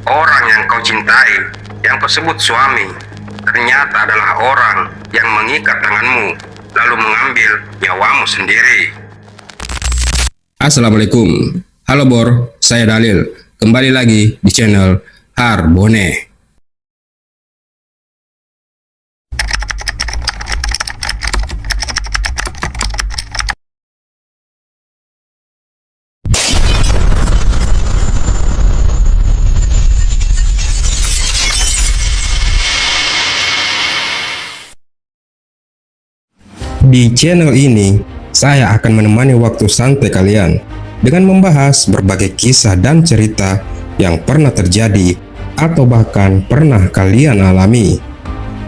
orang yang kau cintai, yang kau sebut suami, ternyata adalah orang yang mengikat tanganmu, lalu mengambil nyawamu sendiri. Assalamualaikum. Halo Bor, saya Dalil. Kembali lagi di channel Harbone. Di channel ini, saya akan menemani waktu santai kalian dengan membahas berbagai kisah dan cerita yang pernah terjadi atau bahkan pernah kalian alami.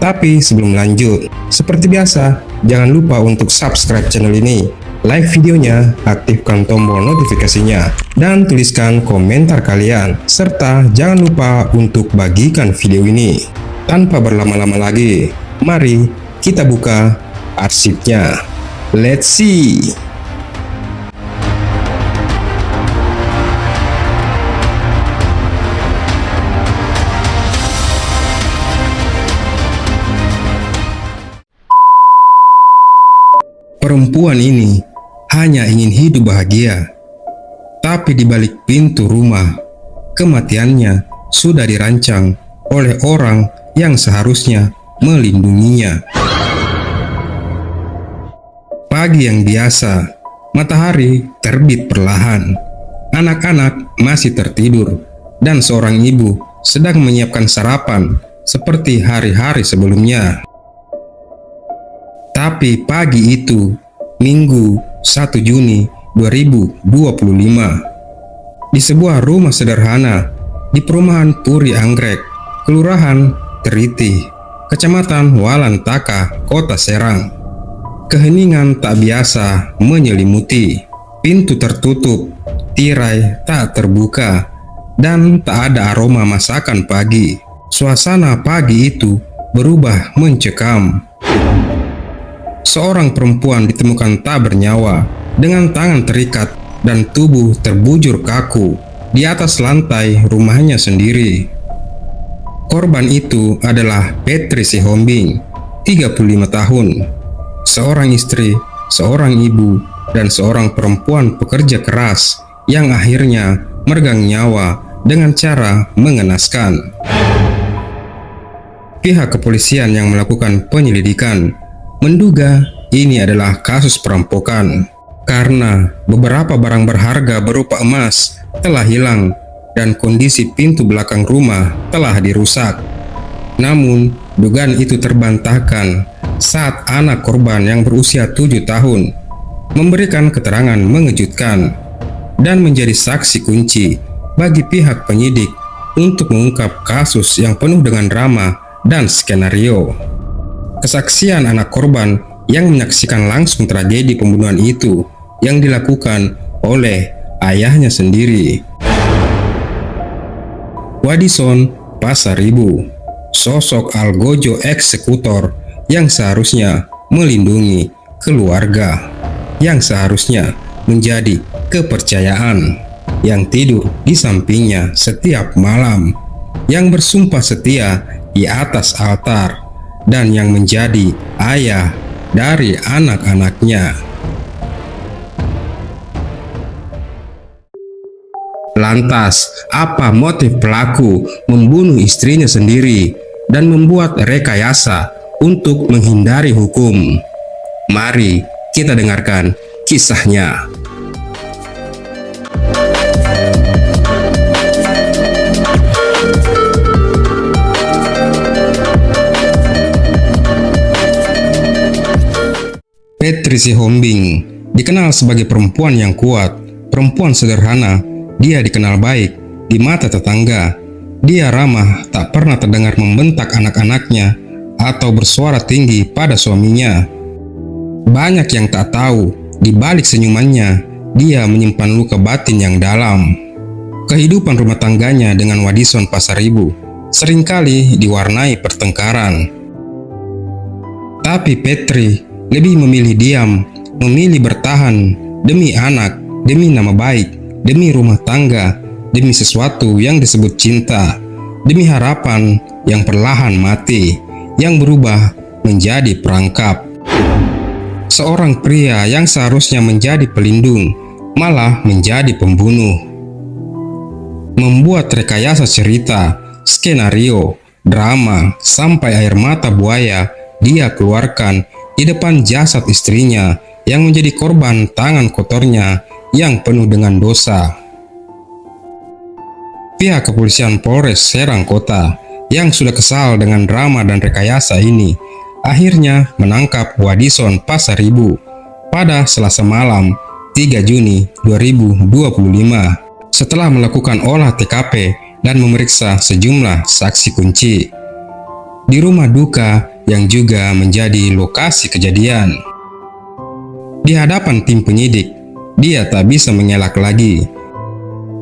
Tapi sebelum lanjut, seperti biasa, jangan lupa untuk subscribe channel ini, like videonya, aktifkan tombol notifikasinya, dan tuliskan komentar kalian, serta jangan lupa untuk bagikan video ini. Tanpa berlama-lama lagi, mari kita buka arsipnya. Let's see. Perempuan ini hanya ingin hidup bahagia, tapi di balik pintu rumah, kematiannya sudah dirancang oleh orang yang seharusnya melindunginya. Pagi yang biasa, matahari terbit perlahan. Anak-anak masih tertidur, dan seorang ibu sedang menyiapkan sarapan seperti hari-hari sebelumnya. Tapi pagi itu, Minggu 1 Juni 2025, di sebuah rumah sederhana di perumahan Puri Anggrek, Kelurahan Teriti, Kecamatan Walantaka, Kota Serang. Keheningan tak biasa menyelimuti, pintu tertutup, tirai tak terbuka, dan tak ada aroma masakan pagi. Suasana pagi itu berubah mencekam. Seorang perempuan ditemukan tak bernyawa, dengan tangan terikat dan tubuh terbujur kaku di atas lantai rumahnya sendiri. Korban itu adalah Petri Sihombing, 35 tahun. Seorang istri, seorang ibu, dan seorang perempuan pekerja keras yang akhirnya meregang nyawa dengan cara mengenaskan. Pihak kepolisian yang melakukan penyelidikan menduga ini adalah kasus perampokan karena beberapa barang berharga berupa emas telah hilang dan kondisi pintu belakang rumah telah dirusak. Namun, dugaan itu terbantahkan saat anak korban yang berusia 7 tahun memberikan keterangan mengejutkan dan menjadi saksi kunci bagi pihak penyidik untuk mengungkap kasus yang penuh dengan drama dan skenario. Kesaksian anak korban yang menyaksikan langsung tragedi pembunuhan itu yang dilakukan oleh ayahnya sendiri. Wadison Pasaribu, sosok algojo eksekutor yang seharusnya melindungi keluarga, yang seharusnya menjadi kepercayaan, yang tidur di sampingnya setiap malam, yang bersumpah setia di atas altar, dan yang menjadi ayah dari anak-anaknya. Lantas, apa motif pelaku membunuh istrinya sendiri dan membuat rekayasa untuk menghindari hukum? Mari kita dengarkan kisahnya. Petri Sihombing dikenal sebagai perempuan yang kuat, perempuan sederhana. Dia dikenal baik di mata tetangga. Dia ramah, tak pernah terdengar membentak anak-anaknya atau bersuara tinggi pada suaminya. Banyak yang tak tahu, di balik senyumannya, dia menyimpan luka batin yang dalam. Kehidupan rumah tangganya dengan Wadison Pasaribu seringkali diwarnai pertengkaran. Tapi Petri lebih memilih diam, memilih bertahan demi anak, demi nama baik, demi rumah tangga demi sesuatu yang disebut cinta, demi harapan yang perlahan mati, yang berubah menjadi perangkap. Seorang pria yang seharusnya menjadi pelindung, malah menjadi pembunuh. Membuat rekayasa cerita, skenario, drama, sampai air mata buaya dia keluarkan di depan jasad istrinya yang menjadi korban tangan kotornya yang penuh dengan dosa. Pihak kepolisian Polres Serang Kota yang sudah kesal dengan drama dan rekayasa ini akhirnya menangkap Wadison Pasaribu pada Selasa malam 3 Juni 2025 setelah melakukan olah TKP dan memeriksa sejumlah saksi kunci di rumah duka yang juga menjadi lokasi kejadian. Di hadapan tim penyidik, dia tak bisa mengelak lagi.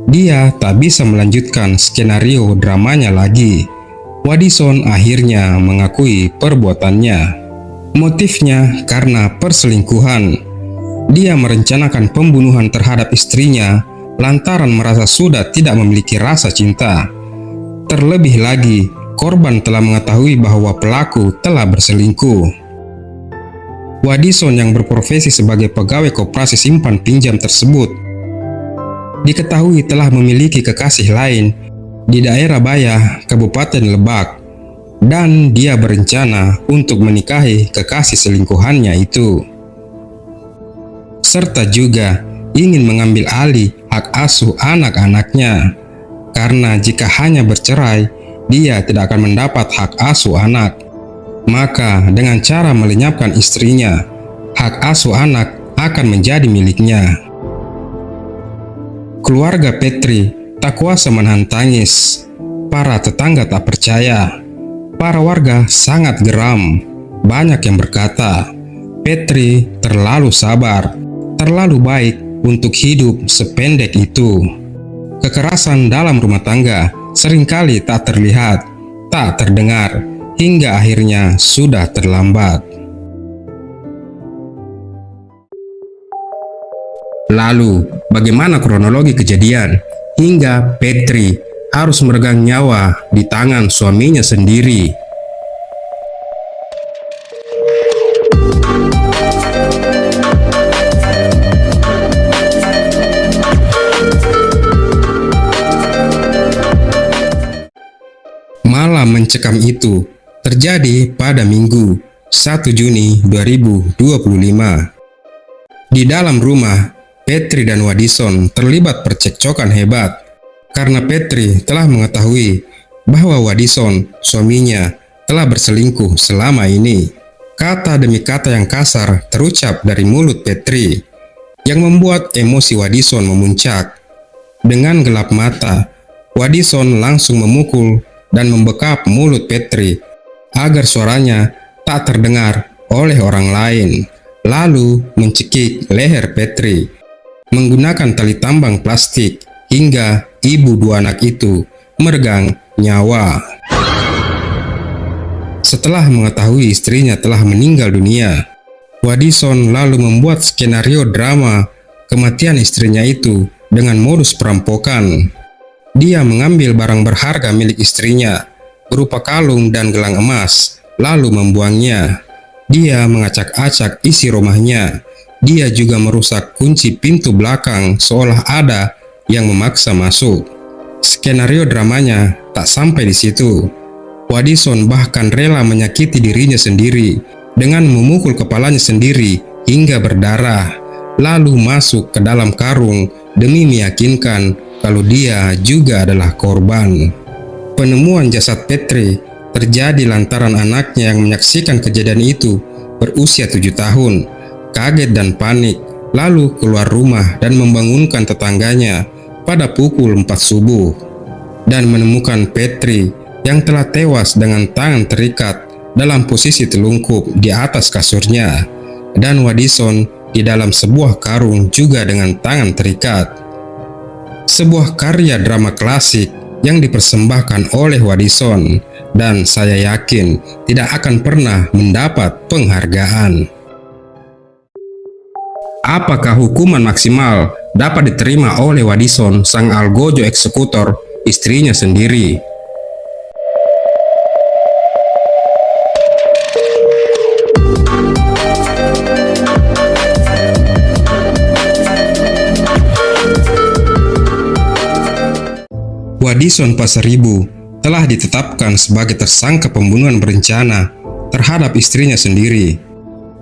Dia tak bisa melanjutkan skenario dramanya lagi. Wadison akhirnya mengakui perbuatannya. Motifnya karena perselingkuhan. Dia merencanakan pembunuhan terhadap istrinya lantaran merasa sudah tidak memiliki rasa cinta. Terlebih lagi, korban telah mengetahui bahwa pelaku telah berselingkuh. Wadison yang berprofesi sebagai pegawai koperasi simpan pinjam tersebut diketahui telah memiliki kekasih lain di daerah Bayah, Kabupaten Lebak, dan dia berencana untuk menikahi kekasih selingkuhannya itu, serta juga ingin mengambil alih hak asuh anak-anaknya, karena jika hanya bercerai, dia tidak akan mendapat hak asuh anak. Maka dengan cara melenyapkan istrinya, hak asuh anak akan menjadi miliknya. Keluarga Petri tak kuasa menahan tangis. Para tetangga tak percaya. Para warga sangat geram. Banyak yang berkata, Petri terlalu sabar, terlalu baik untuk hidup sependek itu. Kekerasan dalam rumah tangga seringkali tak terlihat, tak terdengar, hingga akhirnya sudah terlambat. Lalu, bagaimana kronologi kejadian hingga Petri harus meregang nyawa di tangan suaminya sendiri? Malam mencekam itu terjadi pada Minggu 1 Juni 2025. Di dalam rumah, Petri dan Wadison terlibat percekcokan hebat karena Petri telah mengetahui bahwa Wadison, suaminya, telah berselingkuh selama ini. Kata demi kata yang kasar terucap dari mulut Petri yang membuat emosi Wadison memuncak. Dengan gelap mata, Wadison langsung memukul dan membekap mulut Petri agar suaranya tak terdengar oleh orang lain, lalu mencekik leher Petri menggunakan tali tambang plastik hingga ibu dua anak itu meregang nyawa. Setelah mengetahui istrinya telah meninggal dunia, Wadison lalu membuat skenario drama kematian istrinya itu dengan modus perampokan. Dia mengambil barang berharga milik istrinya berupa kalung dan gelang emas, lalu membuangnya. Dia mengacak-acak isi rumahnya. Dia juga merusak kunci pintu belakang seolah ada yang memaksa masuk. Skenario dramanya tak sampai di situ. Wadison bahkan rela menyakiti dirinya sendiri dengan memukul kepalanya sendiri hingga berdarah, lalu masuk ke dalam karung demi meyakinkan kalau dia juga adalah korban. Penemuan jasad Petri terjadi lantaran anaknya yang menyaksikan kejadian itu berusia 7 tahun, kaget dan panik, lalu keluar rumah dan membangunkan tetangganya pada pukul 4 subuh, dan menemukan Petri yang telah tewas dengan tangan terikat dalam posisi telungkup di atas kasurnya, dan Wadison di dalam sebuah karung juga dengan tangan terikat. Sebuah karya drama klasik yang dipersembahkan oleh Wadison, dan saya yakin tidak akan pernah mendapat penghargaan. Apakah hukuman maksimal dapat diterima oleh Wadison, sang algojo eksekutor, istrinya sendiri? Wadison Pasaribu telah ditetapkan sebagai tersangka pembunuhan berencana terhadap istrinya sendiri.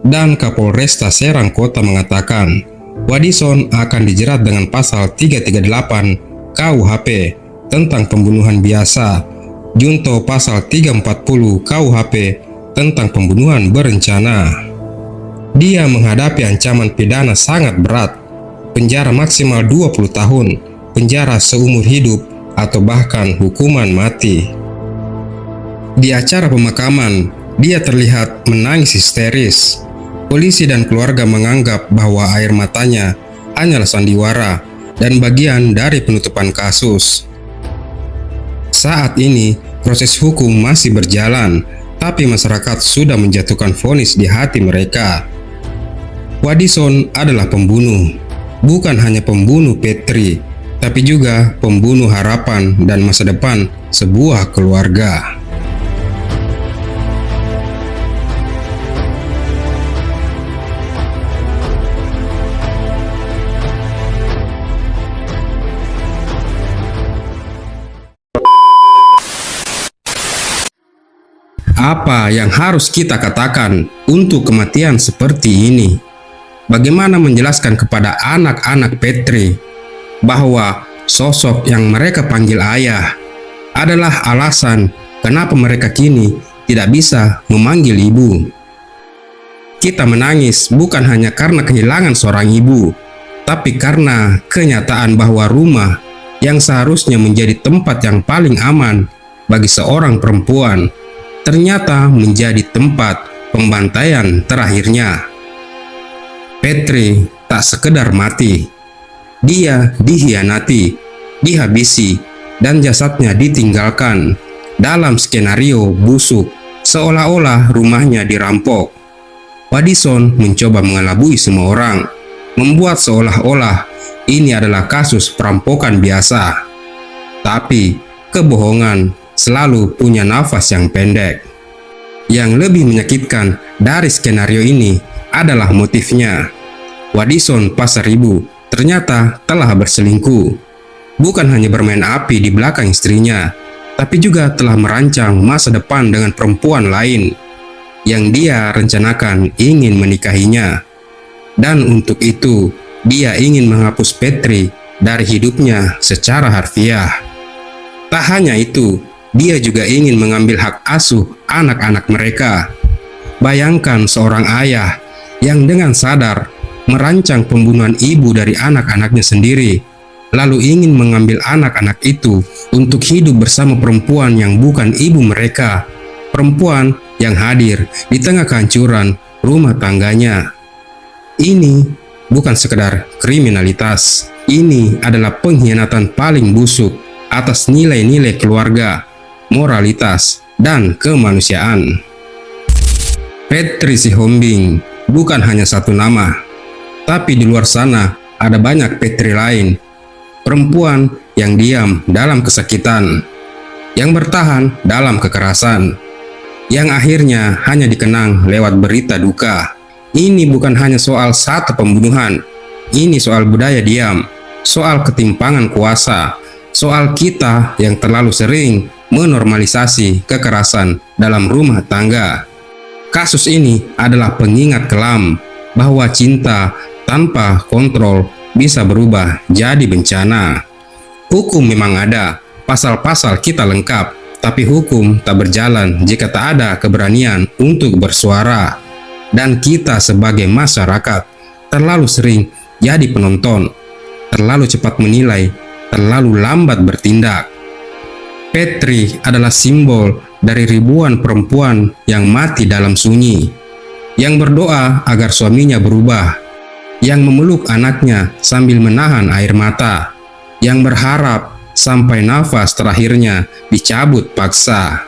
Dan Kapolresta Serang Kota mengatakan, Wadison akan dijerat dengan pasal 338 KUHP tentang pembunuhan biasa, junto pasal 340 KUHP tentang pembunuhan berencana. Dia menghadapi ancaman pidana sangat berat, penjara maksimal 20 tahun, penjara seumur hidup, atau bahkan hukuman mati. Di acara pemakaman, dia terlihat menangis histeris. Polisi dan keluarga menganggap bahwa air matanya hanyalah sandiwara dan bagian dari penutupan kasus. Saat ini, proses hukum masih berjalan, tapi masyarakat sudah menjatuhkan vonis di hati mereka. Wadison adalah pembunuh, bukan hanya pembunuh Petri, tapi juga pembunuh harapan dan masa depan sebuah keluarga. Apa yang harus kita katakan untuk kematian seperti ini? Bagaimana menjelaskan kepada anak-anak Petri bahwa sosok yang mereka panggil ayah adalah alasan kenapa mereka kini tidak bisa memanggil ibu? Kita menangis bukan hanya karena kehilangan seorang ibu, tapi karena kenyataan bahwa rumah yang seharusnya menjadi tempat yang paling aman bagi seorang perempuan ternyata menjadi tempat pembantaian terakhirnya. Petri tak sekedar mati, dia dihianati, dihabisi, dan jasadnya ditinggalkan dalam skenario busuk, seolah-olah rumahnya dirampok. Wadison mencoba mengelabui semua orang, membuat seolah-olah ini adalah kasus perampokan biasa. Tapi kebohongan selalu punya nafas yang pendek. Yang lebih menyakitkan dari skenario ini adalah motifnya. Wadison Pasaribu ternyata telah berselingkuh. Bukan hanya bermain api di belakang istrinya, tapi juga telah merancang masa depan dengan perempuan lain yang dia rencanakan ingin menikahinya. Dan untuk itu, dia ingin menghapus Petri dari hidupnya secara harfiah. Tak hanya itu, dia juga ingin mengambil hak asuh anak-anak mereka. Bayangkan seorang ayah yang dengan sadar merancang pembunuhan ibu dari anak-anaknya sendiri, lalu ingin mengambil anak-anak itu untuk hidup bersama perempuan yang bukan ibu mereka, perempuan yang hadir di tengah kehancuran rumah tangganya. Ini bukan sekedar kriminalitas, ini adalah pengkhianatan paling busuk atas nilai-nilai keluarga, moralitas, dan kemanusiaan. Petri Sihombing bukan hanya satu nama, tapi di luar sana ada banyak Petri lain, perempuan yang diam dalam kesakitan, yang bertahan dalam kekerasan, yang akhirnya hanya dikenang lewat berita duka. Ini bukan hanya soal satu pembunuhan, ini soal budaya diam, soal ketimpangan kuasa, soal kita yang terlalu sering menormalisasi kekerasan dalam rumah tangga. Kasus ini adalah pengingat kelam bahwa cinta tanpa kontrol bisa berubah jadi bencana. Hukum memang ada, pasal-pasal kita lengkap, tapi hukum tak berjalan jika tak ada keberanian untuk bersuara. Dan kita sebagai masyarakat terlalu sering jadi penonton, terlalu cepat menilai, terlalu lambat bertindak. Petri adalah simbol dari ribuan perempuan yang mati dalam sunyi, yang berdoa agar suaminya berubah, yang memeluk anaknya sambil menahan air mata, yang berharap sampai nafas terakhirnya dicabut paksa.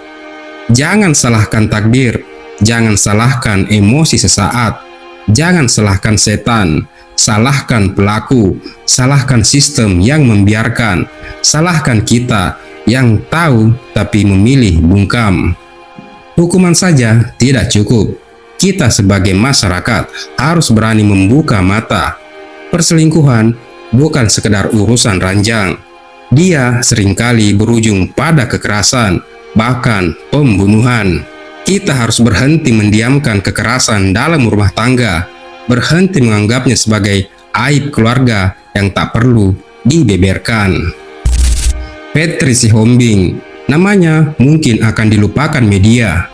Jangan salahkan takdir, jangan salahkan emosi sesaat, jangan salahkan setan, Salahkan pelaku, salahkan sistem yang membiarkan, salahkan kita yang tahu tapi memilih bungkam. Hukuman saja tidak cukup. Kita sebagai masyarakat harus berani membuka mata. Perselingkuhan bukan sekedar urusan ranjang. Dia seringkali berujung pada kekerasan, bahkan pembunuhan. Kita harus berhenti mendiamkan kekerasan dalam rumah tangga, berhenti menganggapnya sebagai aib keluarga yang tak perlu dibeberkan. Petri Sihombing, namanya mungkin akan dilupakan media,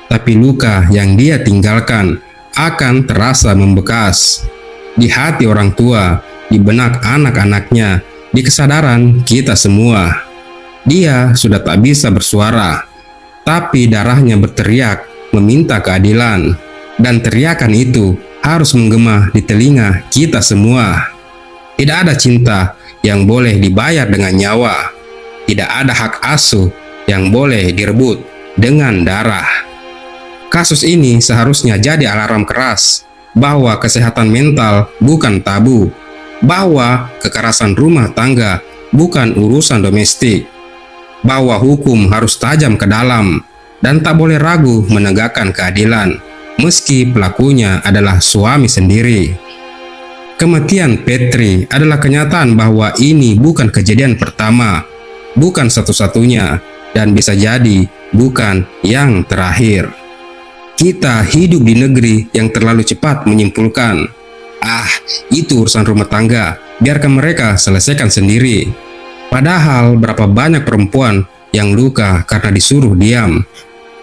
tapi luka yang dia tinggalkan akan terasa membekas di hati orang tua, di benak anak-anaknya, di kesadaran kita semua. Dia sudah tak bisa bersuara, tapi darahnya berteriak meminta keadilan, dan teriakan itu harus menggema di telinga kita semua. Tidak ada cinta yang boleh dibayar dengan nyawa. Tidak ada hak asuh yang boleh direbut dengan darah. Kasus ini seharusnya jadi alarm keras bahwa kesehatan mental bukan tabu, bahwa kekerasan rumah tangga bukan urusan domestik, bahwa hukum harus tajam ke dalam dan tak boleh ragu menegakkan keadilan meski pelakunya adalah suami sendiri. Kematian Petri adalah kenyataan bahwa ini bukan kejadian pertama, bukan satu-satunya, dan bisa jadi bukan yang terakhir. Kita hidup di negeri yang terlalu cepat menyimpulkan, itu urusan rumah tangga, biarkan mereka selesaikan sendiri. Padahal berapa banyak perempuan yang luka karena disuruh diam.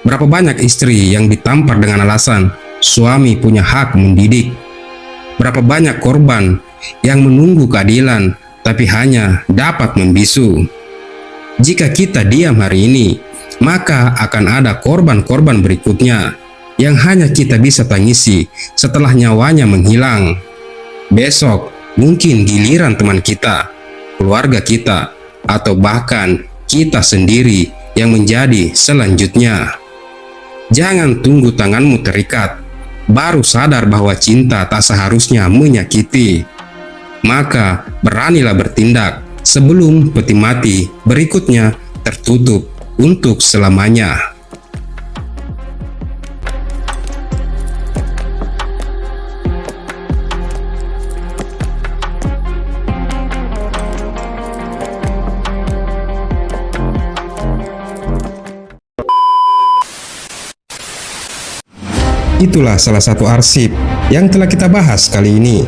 Berapa banyak istri yang ditampar dengan alasan suami punya hak mendidik. Berapa banyak korban yang menunggu keadilan tapi hanya dapat membisu. Jika kita diam hari ini, maka akan ada korban-korban berikutnya yang hanya kita bisa tangisi setelah nyawanya menghilang. Besok mungkin giliran teman kita, keluarga kita, atau bahkan kita sendiri yang menjadi selanjutnya. Jangan tunggu tanganmu terikat, baru sadar bahwa cinta tak seharusnya menyakiti. Maka beranilah bertindak sebelum peti mati berikutnya tertutup untuk selamanya. Itulah salah satu arsip yang telah kita bahas kali ini.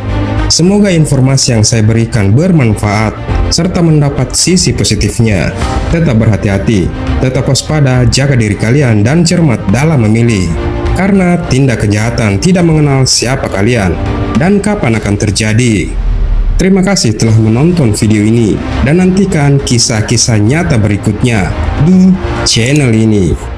Semoga informasi yang saya berikan bermanfaat serta mendapat sisi positifnya. Tetap berhati-hati, tetap waspada, jaga diri kalian dan cermat dalam memilih. Karena tindak kejahatan tidak mengenal siapa kalian dan kapan akan terjadi. Terima kasih telah menonton video ini dan nantikan kisah-kisah nyata berikutnya di channel ini.